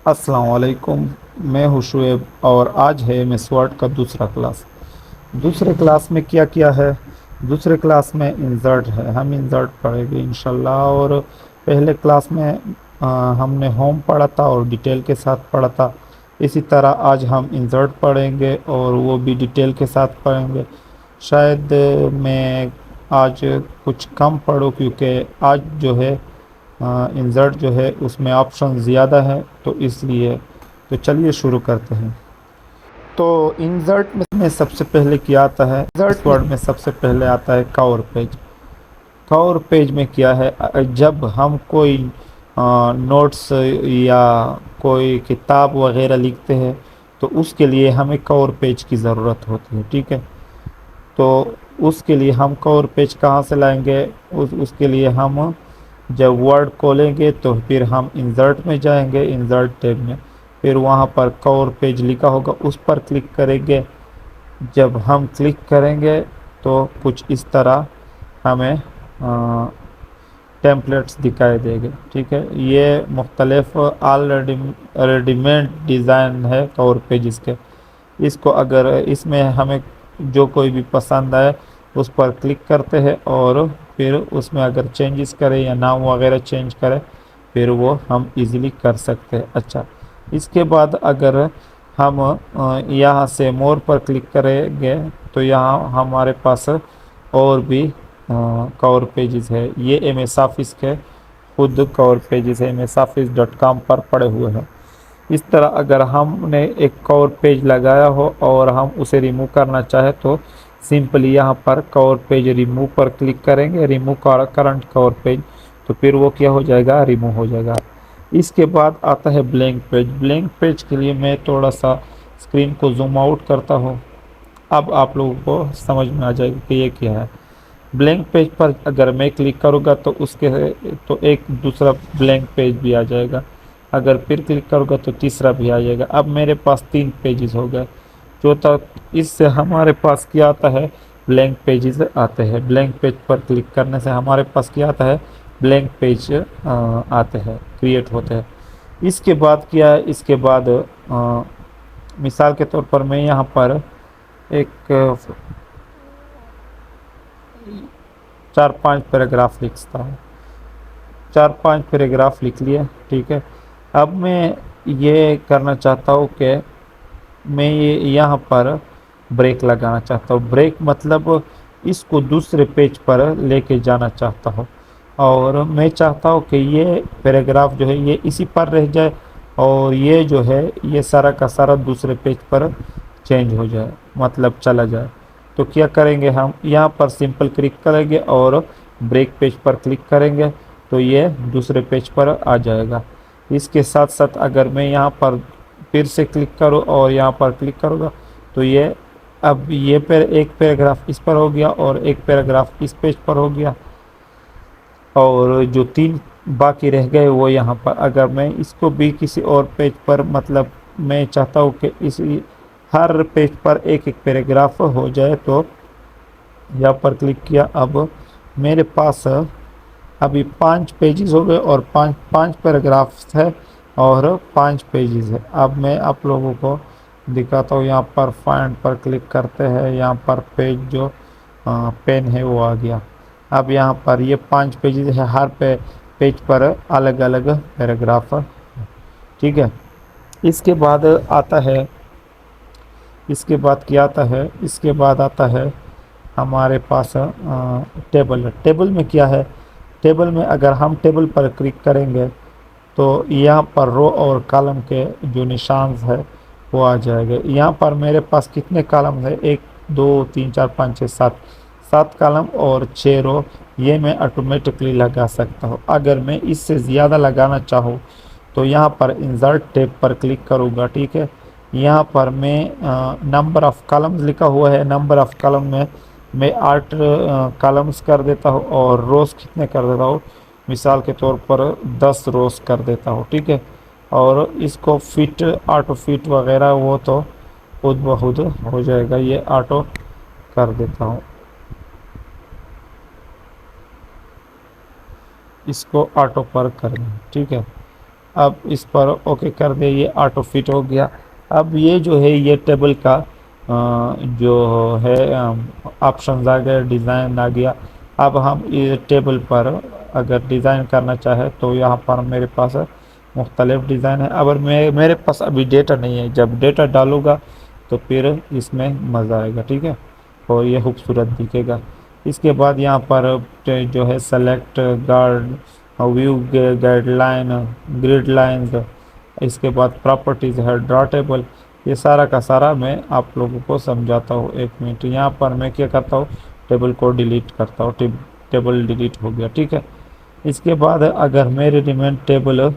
अस्सलाम वालेकुम। मैं हूँ शुएब और आज है मेसवाट का दूसरा क्लास। दूसरे क्लास में क्या किया है? दूसरे क्लास में इंसर्ट है, हम इंसर्ट पढ़ेंगे इंशाल्लाह। और पहले क्लास में हमने होम पढ़ा था और डिटेल के साथ पढ़ा था। इसी तरह आज हम इंसर्ट पढ़ेंगे और वो भी डिटेल के साथ पढ़ेंगे। शायद मैं आज कुछ कम पढ़ूँ क्योंकि आज जो है इंसर्ट जो है उसमें ऑप्शन ज़्यादा है, तो इसलिए तो चलिए शुरू करते हैं। तो इंसर्ट में सबसे पहले क्या आता है? इंसर्ट वर्ड में सबसे पहले आता है कवर पेज। कवर पेज में क्या है, जब हम कोई नोट्स या कोई किताब वगैरह लिखते हैं तो उसके लिए हमें कवर पेज की ज़रूरत होती है। ठीक है, तो उसके लिए हम कवर पेज कहाँ से लाएंगे? उसके लिए हम जब वर्ड खोलेंगे तो फिर हम इंसर्ट में जाएंगे, इंसर्ट टैब में फिर वहाँ पर कवर पेज लिखा होगा, उस पर क्लिक करेंगे। जब हम क्लिक करेंगे तो कुछ इस तरह हमें टेम्पलेट्स दिखाई देंगे। ठीक है, ये मुख्तलिफ रेडीमेड डिज़ाइन है कवर पेज के। इसको अगर इसमें हमें जो कोई भी पसंद आए उस पर क्लिक करते हैं और फिर उसमें अगर चेंजेस करें या नाम वगैरह चेंज करें फिर वो हम इजीली कर सकते हैं। अच्छा, इसके बाद अगर हम यहाँ से मोर पर क्लिक करेंगे तो यहाँ हमारे पास और भी कवर पेजेस है। ये एम एस ऑफिस के खुद कवर पेजेस है, msoffice.com पर पड़े हुए हैं। इस तरह अगर हमने एक कवर पेज लगाया हो और हम उसे रिमूव करना चाहे तो सिंपली यहाँ पर कवर पेज रिमूव पर क्लिक करेंगे, रिमूव करंट कवर पेज, तो फिर वो क्या हो जाएगा, रिमूव हो जाएगा। इसके बाद आता है ब्लैंक पेज। ब्लैंक पेज के लिए मैं थोड़ा सा स्क्रीन को जूम आउट करता हूँ, अब आप लोगों को समझ में आ जाएगा कि ये क्या है। ब्लैंक पेज पर अगर मैं क्लिक करूँगा तो उसके तो एक दूसरा ब्लैंक पेज भी आ जाएगा, अगर फिर क्लिक करूँगा तो तीसरा भी आ जाएगा। अब मेरे पास 3 पेजेस हो गए। चौथा, इससे हमारे पास क्या आता है, ब्लैंक पेजेस आते हैं। ब्लैंक पेज पर क्लिक करने से हमारे पास क्या आता है, ब्लैंक पेज आते हैं, क्रिएट होते हैं। इसके बाद क्या है, इसके बाद मिसाल के तौर पर मैं यहाँ पर एक 4-5 पैराग्राफ लिखता हूँ। 4-5 पैराग्राफ लिख लिया। ठीक है, अब मैं ये करना चाहता हूँ कि मैं ये यहाँ पर ब्रेक लगाना चाहता हूँ। ब्रेक मतलब इसको दूसरे पेज पर लेके जाना चाहता हूँ और मैं चाहता हूँ कि ये पैराग्राफ जो है ये इसी पर रह जाए और ये जो है ये सारा का सारा दूसरे पेज पर चेंज हो जाए, मतलब चला जाए। तो क्या करेंगे, हम यहाँ पर सिंपल क्लिक करेंगे और ब्रेक पेज पर क्लिक करेंगे तो ये दूसरे पेज पर आ जाएगा। इसके साथ साथ अगर मैं यहाँ पर फिर से क्लिक करूँ और यहाँ पर क्लिक करूँगा तो ये अब ये एक पैराग्राफ इस पर हो गया और एक पैराग्राफ इस पेज पर हो गया और जो 3 बाकी रह गए वो यहाँ पर। अगर मैं इसको भी किसी और पेज पर, मतलब मैं चाहता हूँ कि इसी हर पेज पर एक एक पैराग्राफ हो जाए, तो यहाँ पर क्लिक किया। अब मेरे पास अभी 5 पेजेस हो गए और 5 पैराग्राफ्स है और 5 पेजेस है। अब मैं आप लोगों को दिखाता हूँ। यहाँ पर फाइंड पर क्लिक करते हैं, यहाँ पर पेज जो पेन है वो आ गया। अब यहाँ पर ये 5 पेजेस है, हर पेज पर अलग अलग पैराग्राफ। ठीक है, इसके बाद आता है, इसके बाद क्या आता है, इसके बाद आता है हमारे पास टेबल। टेबल में क्या है, टेबल में अगर हम टेबल पर क्लिक करेंगे तो यहाँ पर रो और कॉलम के जो निशान है वो आ जाएगा। यहाँ पर मेरे पास कितने कॉलम है, 1 2 3 4 5 6 7, 7 कॉलम और 6 रो। ये मैं ऑटोमेटिकली लगा सकता हूँ। अगर मैं इससे ज़्यादा लगाना चाहूँ तो यहाँ पर इंसर्ट टैब पर क्लिक करूँगा। ठीक है, यहाँ पर मैं नंबर ऑफ़ कॉलम्स लिखा हुआ है, नंबर ऑफ़ कॉलम में मैं 8 कॉलम्स कर देता हूँ और रोज़ कितने कर देता हूँ, मिसाल के तौर पर 10 रोज़ कर देता हूँ। ठीक है, और इसको फिट, ऑटो फिट वगैरह वो तो खुद ब खुद हो जाएगा, ये ऑटो कर देता हूँ। इसको ऑटो पर कर दें। ठीक है, अब इस पर ओके कर दे, ये ऑटो फिट हो गया। अब ये जो है ये टेबल का जो है ऑप्शन आ गया, डिज़ाइन आ गया। अब हम इस टेबल पर अगर डिज़ाइन करना चाहे तो यहाँ पर मेरे पास मुख्तलिफ डिज़ाइन है। अगर मेरे पास अभी डेटा नहीं है, जब डेटा डालूँगा तो फिर इसमें मज़ा आएगा, ठीक है, और ये खूबसूरत दिखेगा। इसके बाद यहाँ पर जो है select guard view guideline grid lines, इसके बाद प्रॉपर्टीज़ है ड्रा टेबल। ये सारा का सारा मैं आप लोगों को समझाता हूँ। एक मिनट, यहाँ पर मैं क्या करता हूँ, टेबल को डिलीट करता हूँ। टेबल डिलीट हो गया, ठीक है। इसके बाद अगर मेरे रिमेन टेबल,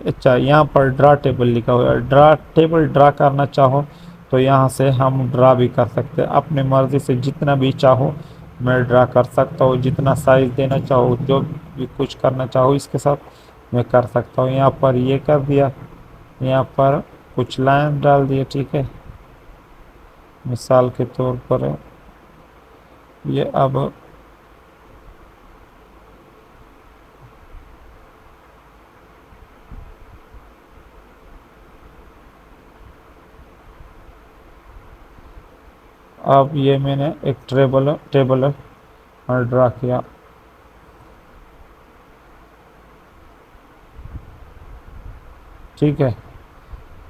अच्छा यहाँ पर ड्रा टेबल लिखा हुआ है, ड्रा टेबल ड्रा करना चाहो तो यहाँ से हम ड्रा भी कर सकते हैं। अपनी मर्ज़ी से जितना भी चाहो मैं ड्रा कर सकता हूँ, जितना साइज़ देना चाहो, जो भी कुछ करना चाहो इसके साथ मैं कर सकता हूँ। यहाँ पर ये कर दिया, यहाँ पर कुछ लाइन डाल दिए, ठीक है, मिसाल के तौर पर ये। अब ये मैंने एक टेबल ड्रा किया। ठीक है,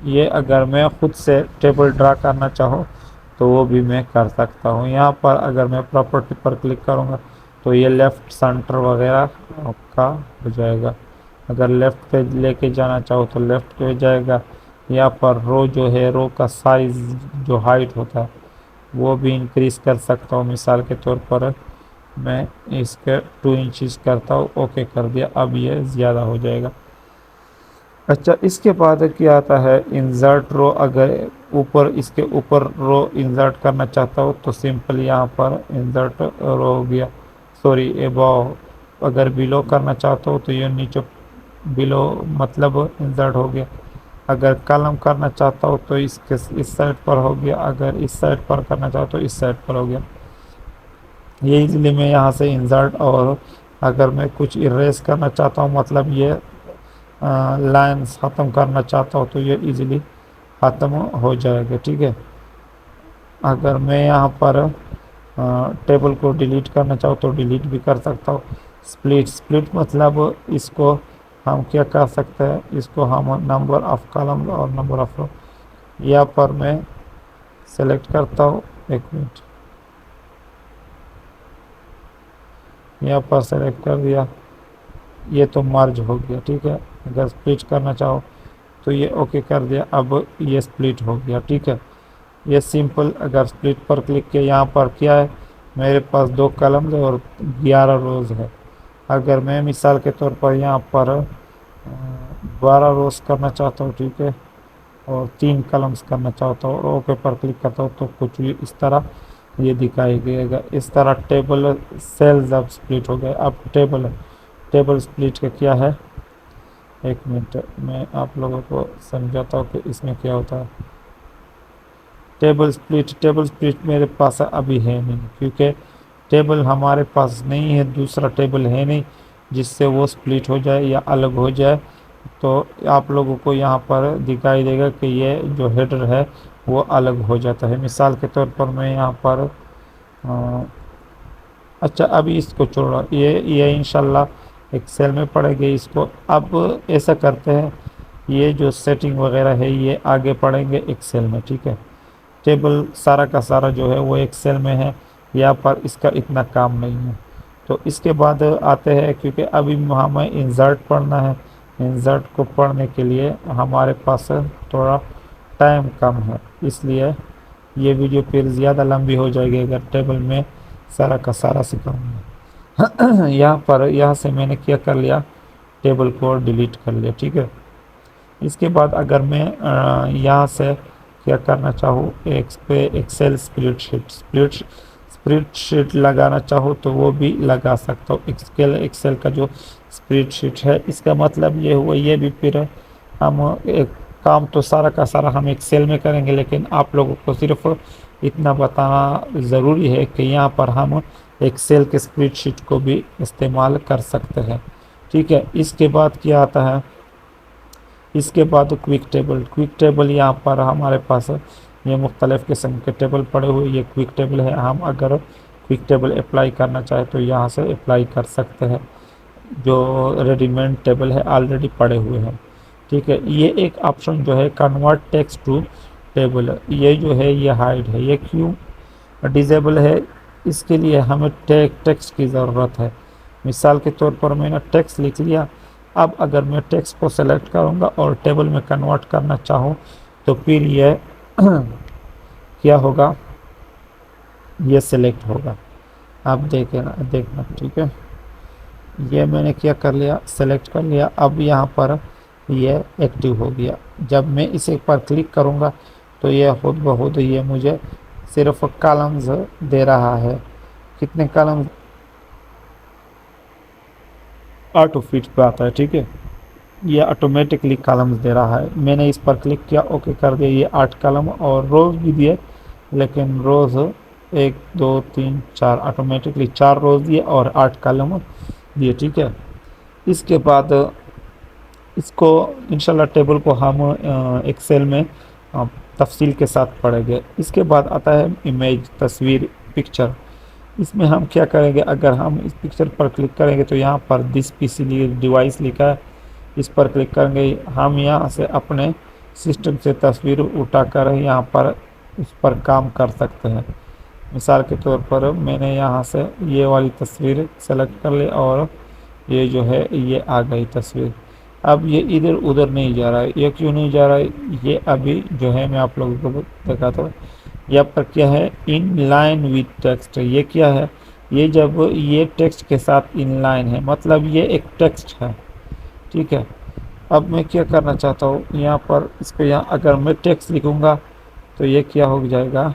ये अगर मैं खुद से टेबल ड्रा करना चाहूँ तो वो भी मैं कर सकता हूँ। यहाँ पर अगर मैं प्रॉपर्टी पर क्लिक करूँगा तो ये लेफ़्ट सेंटर वगैरह का हो जाएगा। अगर लेफ़्ट पे लेके जाना चाहो तो लेफ़्ट पे जाएगा। यहाँ पर रो जो है, रो का साइज़ जो हाइट होता है वो भी इंक्रीज़ कर सकता हूँ। मिसाल के तौर पर मैं इसके 2 इंचज़ करता हूँ, ओके कर दिया, अब ये ज़्यादा हो जाएगा। अच्छा, इसके बाद क्या आता है इंसर्ट रो। अगर ऊपर इसके ऊपर रो इंसर्ट करना चाहता हो तो सिंपल यहाँ पर इंसर्ट रो हो गया, सॉरी एबव। अगर बिलो करना चाहता हो तो ये नीचे बिलो मतलब इंसर्ट हो गया। अगर कलम करना चाहता हो तो इसके इस साइड पर हो गया, अगर इस साइड पर करना चाहो तो इस साइड पर हो गया। ये इजीली मैं यहाँ से इंसर्ट, और अगर मैं कुछ इरेज करना चाहता हूँ मतलब ये लाइन्स ख़त्म करना चाहता हूँ तो ये इजीली ख़त्म हो जाएगा, ठीक है। अगर मैं यहाँ पर टेबल को डिलीट करना चाहूँ तो डिलीट भी कर सकता हूँ। स्प्लिट मतलब इसको हम क्या कर सकते हैं, इसको हम नंबर ऑफ कॉलम और नंबर ऑफ रो, यहाँ पर मैं सेलेक्ट करता हूँ। एक मिनट, यहाँ पर सेलेक्ट कर दिया, ये तो मर्ज हो गया, ठीक है। अगर स्प्लिट करना चाहो तो ये ओके कर दिया, अब ये स्प्लिट हो गया, ठीक है। ये सिंपल। अगर स्प्लिट पर क्लिक किया, यहाँ पर क्या है, मेरे पास 2 कलम्स और 11 रोज़ है। अगर मैं मिसाल के तौर पर यहाँ पर 12 रोज़ करना चाहता हूँ, ठीक है, और 3 कलम्स करना चाहता हूँ और ओके पर क्लिक करता हूँ तो कुछ भी इस तरह ये दिखाई देगा। इस तरह टेबल सेल्स अब स्प्लिट हो गए। अब टेबल स्प्लिट का क्या है, एक मिनट मैं आप लोगों को समझाता हूँ कि इसमें क्या होता है। टेबल स्प्लिट मेरे पास अभी है नहीं, क्योंकि टेबल हमारे पास नहीं है, दूसरा टेबल है नहीं जिससे वो स्प्लिट हो जाए या अलग हो जाए। तो आप लोगों को यहाँ पर दिखाई देगा कि ये जो हेडर है वो अलग हो जाता है। मिसाल के तौर पर मैं यहाँ पर अच्छा अभी इसको छोड़ो, ये इंशाल्लाह एक्सेल में पढ़ेंगे इसको। अब ऐसा करते हैं, ये जो सेटिंग वगैरह है ये आगे पढ़ेंगे एक्सेल में, ठीक है। टेबल सारा का सारा जो है वो एक्सेल में है, यहाँ पर इसका इतना काम नहीं है। तो इसके बाद आते हैं, क्योंकि अभी हमें इंसर्ट पढ़ना है। इंसर्ट को पढ़ने के लिए हमारे पास थोड़ा टाइम कम है, इसलिए ये वीडियो फिर ज़्यादा लंबी हो जाएगी अगर टेबल में सारा का सारा सिखाऊंगा। यहाँ से मैंने क्या कर लिया, टेबल को डिलीट कर लिया, ठीक है। इसके बाद अगर मैं यहाँ से क्या करना चाहूँ, एक्सेल स्प्रेडशीट लगाना चाहूँ तो वो भी लगा सकता हूँ। एक्सेल का जो स्प्रेडशीट है, इसका मतलब ये हुआ, ये भी फिर हम एक काम तो सारा का सारा हम एक्सेल में करेंगे, लेकिन आप लोगों को सिर्फ इतना बताना ज़रूरी है कि यहाँ पर हम एक्सेल के स्प्रेडशीट को भी इस्तेमाल कर सकते हैं, ठीक है। इसके बाद क्या आता है, इसके बाद क्विक टेबल यहाँ पर हमारे पास ये मुख्तलिफ़ किस्म के टेबल पड़े हुए, ये क्विक टेबल है। हम अगर क्विक टेबल अप्लाई करना चाहे तो यहाँ से अप्लाई कर सकते हैं, जो रेडीमेड टेबल है ऑलरेडी पड़े हुए हैं। ठीक है, ये एक ऑप्शन जो है कन्वर्ट टेक्स्ट टू टेबल, ये जो है ये हाइड है। ये क्यों डिजेबल है? इसके लिए हमें टेक्स्ट की ज़रूरत है। मिसाल के तौर पर मैंने टेक्स्ट लिख लिया, अब अगर मैं टेक्स्ट को सेलेक्ट करूँगा और टेबल में कन्वर्ट करना चाहूँ तो फिर ये क्या होगा, ये सिलेक्ट होगा। आप देखना ठीक है, ये मैंने क्या कर लिया, सेलेक्ट कर लिया। अब यहाँ पर ये एक्टिव हो गया। जब मैं इसे पर क्लिक करूँगा तो ये खुद ब खुद ये मुझे सिर्फ कॉलम्स दे रहा है। कितने कॉलम्स? 8 फीट पे आता है। ठीक है, ये ऑटोमेटिकली कॉलम्स दे रहा है। मैंने इस पर क्लिक किया, ओके कर दिया, ये 8 कॉलम और रोज भी दिए, लेकिन रोज 1 2 3 4 ऑटोमेटिकली 4 रोज दिए और 8 कॉलम दिए। ठीक है, इसके बाद इसको इंशाल्लाह टेबल को हम एक्सेल में तफसील के साथ पढ़ेंगे। इसके बाद आता है इमेज, तस्वीर, पिक्चर। इसमें हम क्या करेंगे, अगर हम इस पिक्चर पर क्लिक करेंगे तो यहाँ पर दिस पीसी डिवाइस लिखा है, इस पर क्लिक करेंगे। हम यहाँ से अपने सिस्टम से तस्वीर उठाकर यहाँ पर उस पर काम कर सकते हैं। मिसाल के तौर पर मैंने यहाँ से ये वाली तस्वीर सेलेक्ट कर ली और ये जो है ये आ गई तस्वीर। अब ये इधर उधर नहीं जा रहा है, ये क्यों नहीं जा रहा है? ये अभी जो है मैं आप लोगों को दिखाता हूँ। यहाँ पर क्या है, इन लाइन विथ टेक्स्ट। ये क्या है, ये जब ये टेक्स्ट के साथ इन लाइन है, मतलब ये एक टेक्स्ट है। ठीक है, अब मैं क्या करना चाहता हूँ, यहाँ पर इसको यहाँ अगर मैं टेक्स्ट लिखूँगा तो ये क्या हो जाएगा,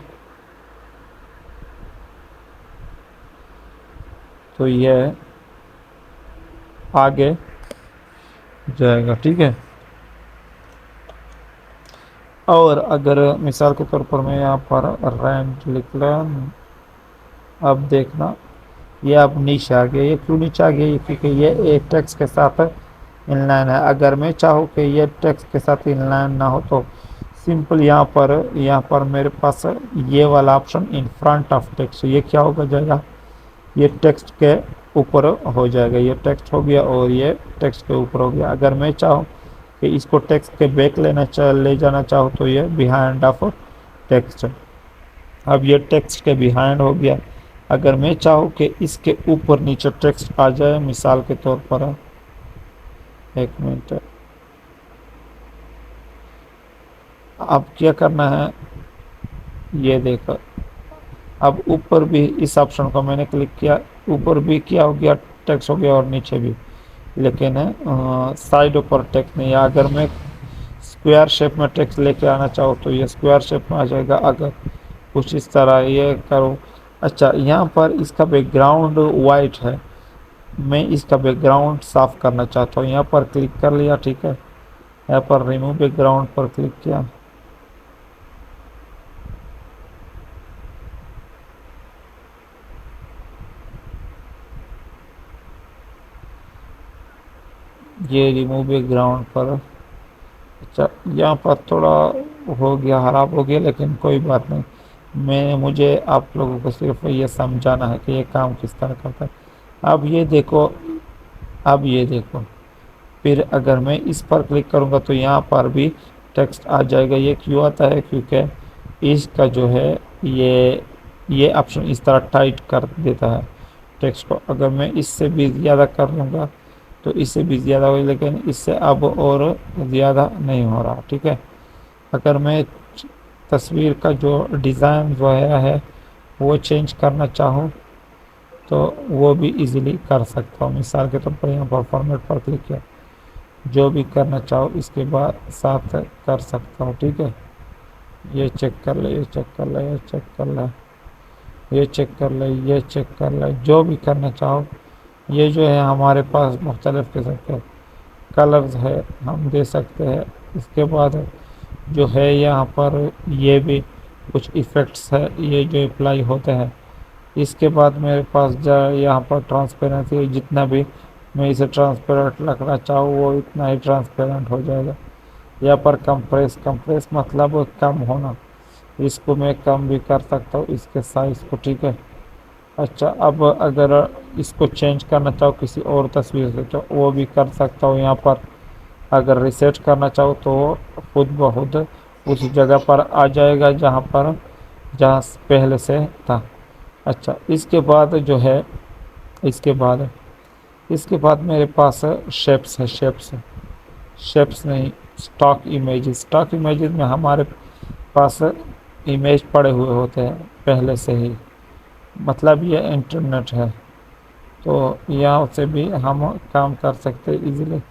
तो ये आगे जाएगा। ठीक है, और अगर मिसाल के तौर पर मैं यहाँ पर रेंट लिख ला, अब देखना ये अब नीचे आ गया। ये क्यों नीचे आ गया? ये क्योंकि ये एक टेक्स्ट के साथ इनलाइन है। अगर मैं चाहूँ कि ये टेक्स्ट के साथ इनलाइन ना हो तो सिंपल यहाँ पर मेरे पास ये वाला option in front of text, ये क्या होगा जाएगा, ये टेक्स्ट के ऊपर हो जाएगा। ये टेक्स्ट हो गया और ये टेक्स्ट के ऊपर हो गया। अगर मैं चाहूँ कि इसको टेक्स्ट के बैक ले जाना चाहूँ तो ये बिहाइंड ऑफ टेक्स्ट, अब ये टेक्स्ट के बिहाइंड हो गया। अगर मैं चाहूँ कि इसके ऊपर नीचे टेक्स्ट आ जाए, मिसाल के तौर पर, एक मिनट, अब क्या करना है, ये देखो, अब ऊपर भी इस ऑप्शन को मैंने क्लिक किया, ऊपर भी क्या हो गया, टेक्स्ट हो गया और नीचे भी, लेकिन साइड ऊपर टेक्स्ट नहीं है। अगर मैं स्क्वायर शेप में टेक्स्ट लेके आना चाहूँ तो ये स्क्वायर शेप में आ जाएगा। अगर कुछ इस तरह ये करो, अच्छा यहाँ पर इसका बैकग्राउंड वाइट है, मैं इसका बैकग्राउंड साफ करना चाहता हूँ, यहाँ पर क्लिक कर लिया। ठीक है, यहाँ पर रिमूव बैकग्राउंड पर क्लिक किया, ये रिमूव बैकग्राउंड पर, अच्छा यहाँ पर थोड़ा हो गया, खराब हो गया, लेकिन कोई बात नहीं। मुझे आप लोगों को सिर्फ ये समझाना है कि ये काम किस तरह करता है। अब ये देखो, फिर अगर मैं इस पर क्लिक करूँगा तो यहाँ पर भी टेक्स्ट आ जाएगा। ये क्यों आता है? क्योंकि इसका जो है ये ऑप्शन इस तरह टाइट कर देता है टेक्स्ट को। अगर मैं इससे भी ज़्यादा कर लूँगा तो इससे भी ज़्यादा हो, लेकिन इससे अब और ज़्यादा नहीं हो रहा। ठीक है, अगर मैं तस्वीर का जो डिज़ाइन वगैरह है वो चेंज करना चाहूँ तो वो भी इजीली कर सकता हूँ। मिसाल के तौर पर यहाँ पर फॉर्मेट पर क्लिक किया, जो भी करना चाहो इसके बाद साथ कर सकता हूँ। ठीक है, ये चेक कर ले, ये चेक कर ले, ये चेक कर ले, ये चेक कर ले, ये चेक कर ले, जो भी करना चाहो। ये जो है हमारे पास मुख्तलिफ़ किस्म के कलर्स है, हम दे सकते हैं। इसके बाद जो है यहाँ पर ये भी कुछ इफ़ेक्ट्स है, ये जो अप्लाई होते हैं। इसके बाद मेरे पास यहाँ पर ट्रांसपेरेंसी, जितना भी मैं इसे ट्रांसपेरेंट रखना चाहूँ वो इतना ही ट्रांसपेरेंट हो जाएगा। यहाँ पर कंप्रेस, कंप्रेस मतलब कम होना, इसको मैं कम भी कर सकता हूँ इसके साइज को, ठीक है। अच्छा, अब अगर इसको चेंज करना चाहो किसी और तस्वीर से तो वो भी कर सकता हूँ यहाँ पर। अगर रिसेट करना चाहो तो वो खुद ब खुद उस जगह पर आ जाएगा जहाँ पहले से था। अच्छा, इसके बाद जो है, इसके बाद इसके बाद मेरे पास शेप्स है, शेप्स नहीं, स्टॉक इमेजेस। स्टॉक इमेजेस में हमारे पास इमेज पड़े हुए होते हैं पहले से ही, मतलब ये इंटरनेट है, तो यहाँ से भी हम काम कर सकते हैं इजीली।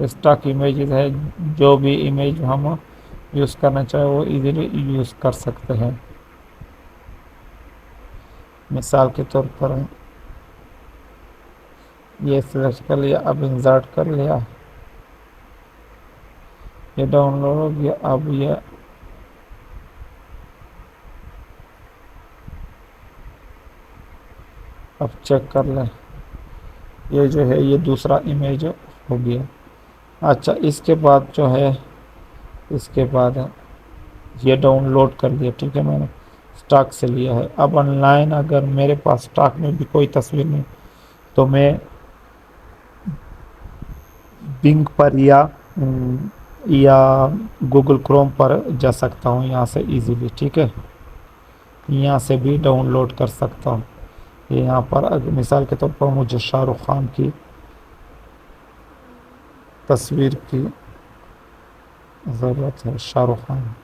स्टॉक इमेजेस है, जो भी इमेज हम यूज़ करना चाहे वो इजीली यूज़ कर सकते हैं। मिसाल के तौर पर ये सिलेक्ट कर लिया, अब इंसर्ट कर लिया, ये डाउनलोड हो गया। अब ये अब चेक कर लें, ये जो है ये दूसरा इमेज हो गया। अच्छा, इसके बाद जो है, इसके बाद ये डाउनलोड कर लिया, ठीक है, मैंने स्टॉक से लिया है। अब ऑनलाइन अगर मेरे पास स्टॉक में भी कोई तस्वीर नहीं तो मैं बिंग पर या गूगल क्रोम पर जा सकता हूँ यहाँ से इजीली, ठीक है। यहाँ से भी डाउनलोड कर सकता हूँ। ये यहाँ पर अगर मिसाल के तौर पर मुझे शाहरुख खान की तस्वीर की ज़रूरत है, शाहरुख खान,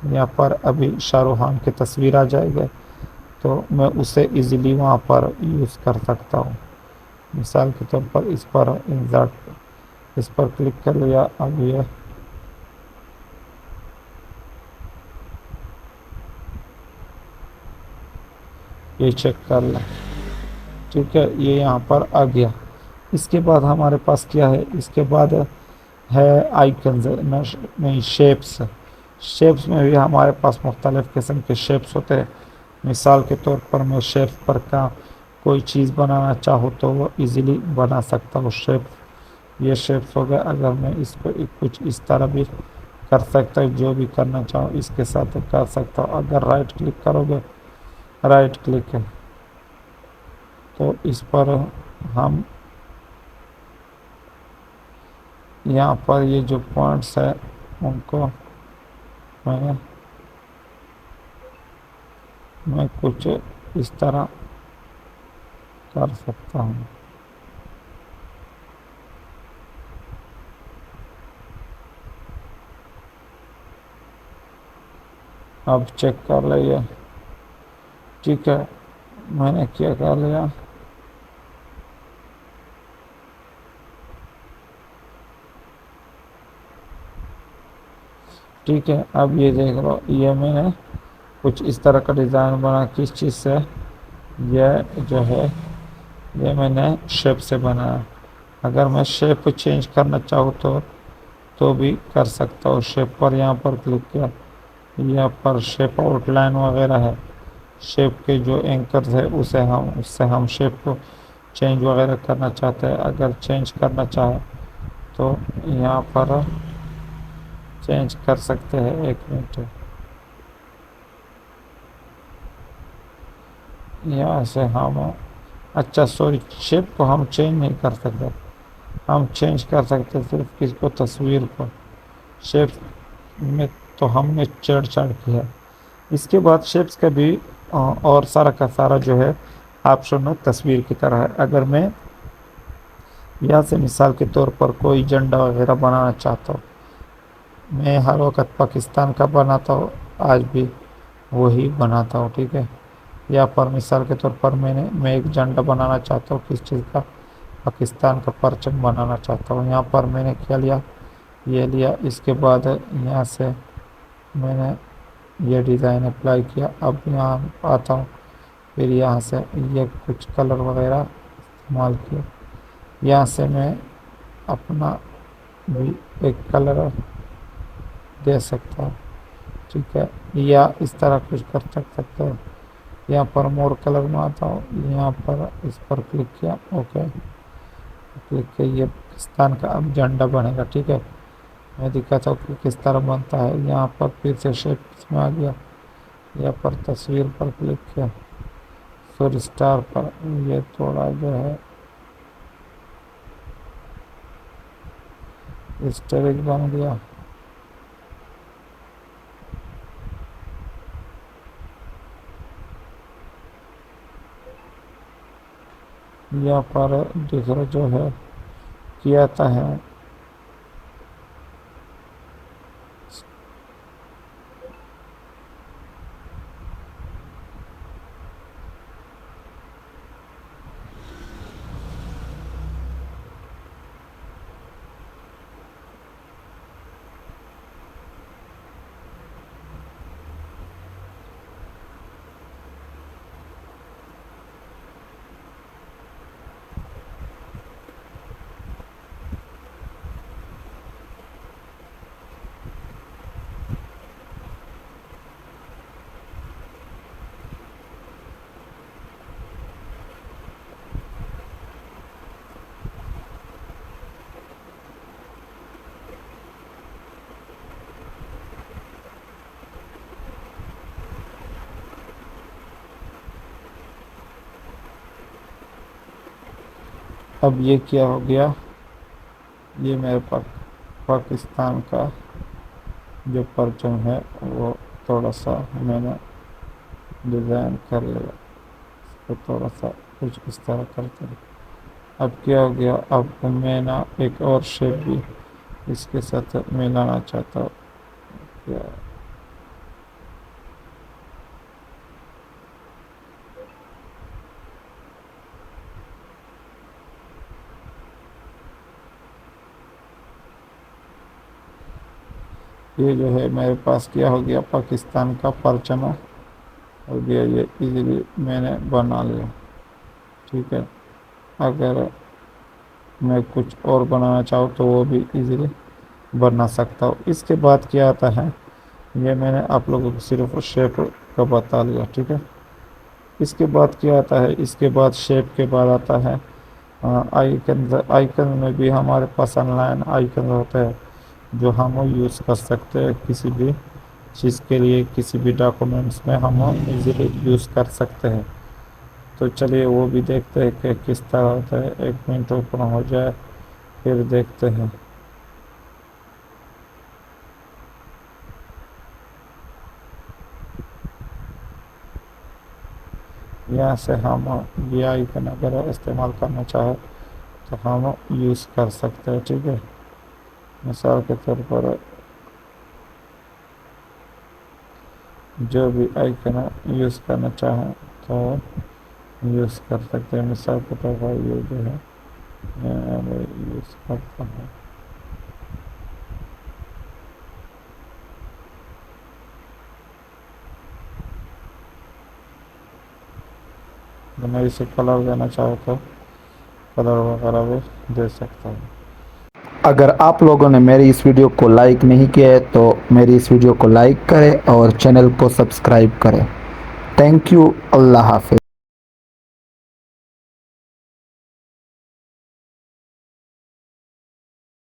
यहाँ पर अभी शाहरुख खान की तस्वीर आ जाएगी तो मैं उसे इजीली वहाँ पर यूज़ कर सकता हूँ। मिसाल के तौर पर इस पर इंसर्ट, इस पर क्लिक कर लिया। अब ये चेक कर लें, ठीक है, ये यहाँ पर आ गया। इसके बाद हमारे पास क्या है, इसके बाद है आइकन्स, नहीं शेप्स। शेप्स में भी हमारे पास मुख्तलिफ़ किस्म के शेप्स होते हैं। मिसाल के तौर पर मैं शेप्स पर का कोई चीज़ बनाना चाहूँ तो वो इजीली बना सकता हूँ शेप। ये शेप्स हो गए। अगर मैं इसको कुछ इस तरह भी कर सकता हूँ, जो भी करना चाहूँ इसके साथ कर सकता हूँ। अगर राइट क्लिक करोगे, राइट क्लिक है तो इस पर हम यहाँ पर ये जो पॉइंट्स है उनको मैं कुछ इस तरह कर सकता हूँ। अब चेक कर लिया, ठीक है, मैंने क्या कर लिया, ठीक है। अब ये देख लो, ये मैंने कुछ इस तरह का डिज़ाइन बना, किस चीज़ से, ये जो है ये मैंने शेप से बनाया। अगर मैं शेप चेंज करना चाहूँ तो भी कर सकता हूँ। शेप पर यहाँ पर क्लिक किया, यहाँ पर शेप आउटलाइन वगैरह है, शेप के जो एंकर्स है उससे हम शेप को चेंज वगैरह करना चाहते हैं। अगर चेंज करना चाहे तो यहाँ पर चेंज कर सकते हैं। एक मिनट, यहाँ से हम, अच्छा सॉरी, शेप को हम चेंज नहीं कर सकते, हम चेंज कर सकते सिर्फ किसको, तस्वीर को। शेप में तो हमने छेड़छाड़ किया। इसके बाद शेप्स का भी और सारा का सारा जो है ऑप्शन तस्वीर की तरह है। अगर मैं यहाँ से मिसाल के तौर पर कोई झंडा वगैरह बनाना चाहता हूँ, मैं हर वक्त पाकिस्तान का बनाता हूँ, आज भी वही बनाता हूँ, ठीक है। यहाँ पर मिसाल के तौर पर मैं एक झंडा बनाना चाहता हूँ, किस चीज़ का, पाकिस्तान का परचम बनाना चाहता हूँ। यहाँ पर मैंने क्या लिया, ये लिया। इसके बाद यहाँ से मैंने ये डिज़ाइन अप्लाई किया। अब यहाँ आता हूँ, फिर यहाँ से ये कुछ कलर वगैरह इस्तेमाल किया। यहाँ से मैं अपना भी एक कलर दे सकता हूँ, ठीक है, या इस तरह कुछ कर सकते हो। यहाँ पर मोर कलर में आता हूँ, यहाँ पर इस पर क्लिक किया, ओके, क्लिक किया, ये पाकिस्तान का अब झंडा बनेगा, ठीक है। मैं दिखाता हूँ कि किस तरह बनता है। यहाँ पर फिर से शेप में आ गया, यहाँ पर तस्वीर पर क्लिक किया, फिर स्टार पर, ये थोड़ा जो है स्टेरिक बन गया। यहाँ पर दूसरा जो है किया आता है अब ये क्या हो गया, ये मेरे पाकिस्तान का जो परचम है वो थोड़ा सा मैंने डिज़ाइन कर लिया, इसको थोड़ा सा कुछ इस तरह करते हैं। अब क्या हो गया, अब मैं ना एक और शेप भी इसके साथ मिलाना चाहता हूँ। क्या ये जो है मेरे पास क्या हो गया, पाकिस्तान का परचम हो गया, ये इजीली मैंने बना लिया। ठीक है, अगर मैं कुछ और बनाना चाहूँ तो वो भी इजीली बना सकता हूँ। इसके बाद क्या आता है, ये मैंने आप लोगों को सिर्फ शेप का बता लिया। ठीक है, इसके बाद क्या आता है, इसके बाद शेप के बाद आता है आइकन। आइकन में भी हमारे पास ऑनलाइन आइकन होते हैं जो हम यूज़ कर सकते हैं किसी भी चीज़ के लिए, किसी भी डॉक्यूमेंट्स में हम इजीली यूज़ कर सकते हैं। तो चलिए वो भी देखते हैं कि किस तरह होता है। 1 मिनट ओपन हो जाए फिर देखते हैं। यहाँ से हम ये आइकन अगर इस्तेमाल करना चाहे तो हम यूज़ कर सकते हैं। ठीक है, मिसाल के तौर पर जो भी आइकन यूज़ करना चाहें तो यूज़ कर सकते हैं। मिसाल के तौर पर ये जो है मैं यूज़ करता हूँ। तो मैं इसे कलर देना चाहूँ तो कलर वगैरह भी दे सकता हूँ। अगर आप लोगों ने मेरी इस वीडियो को लाइक नहीं किया है तो मेरी इस वीडियो को लाइक करें और चैनल को सब्सक्राइब करें। Thank you. अल्लाह हाफिज़।